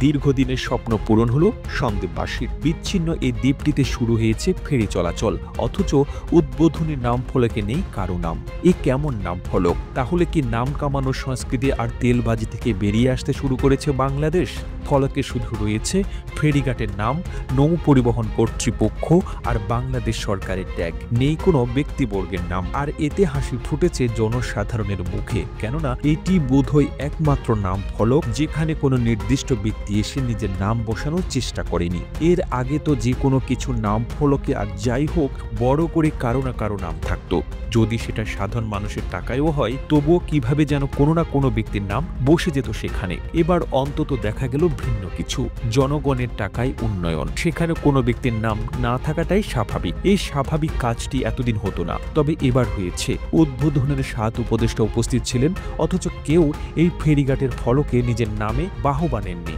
দীর্ঘদিনের স্বপ্ন পূরণ হলো সন্দ্বীপবাসীর। বিচ্ছিন্ন এই দ্বীপটিতে শুরু হয়েছে ফেরি চলাচল, অথচ উদ্বোধনী নাম ফলকে নেই কারো নাম। এ কেমন নাম ফলক? তাহলে কি নাম কামানোর সংস্কৃতি আর তেলবাজি থেকে বেরিয়ে আসতে শুরু করেছে বাংলাদেশ? ফলকে শুধু রয়েছে ফেরিঘাটের নাম, নৌ পরিবহন কর্তৃপক্ষ আর বাংলাদেশ সরকারের ট্যাগ, নেই কোনো ব্যক্তিবর্গের নাম। আর এতে হাসি ফুটেছে জনসাধারণের মুখে, কেননা এটি বোধহয় একমাত্র নাম ফলক যেখানে কোনো নির্দিষ্ট ব্যক্তি এসে নিজের নাম বসানোর চেষ্টা করেনি। এর আগে তো যে কোনো কিছু নাম ফলকে আর যাই হোক বড় করে কারো না কারো নাম থাকতো, যদি সেটা সাধারণ মানুষের টাকায়ও হয়, তবুও কিভাবে যেন কোনো না কোনো ব্যক্তির নাম বসে যেত সেখানে। এবার অন্তত দেখা গেল ভিন্ন কিছু, জনগণের টাকায় উন্নয়ন, সেখানে কোনো ব্যক্তির নাম না থাকাটাই স্বাভাবিক। এই স্বাভাবিক কাজটি এতদিন হতো না, তবে এবার হয়েছে। উদ্বোধনের 7 উপদেষ্টা উপস্থিত ছিলেন, অথচ কেউ এই ফেরিঘাটের ফলকে নিজের নামে বাহবা নেননি।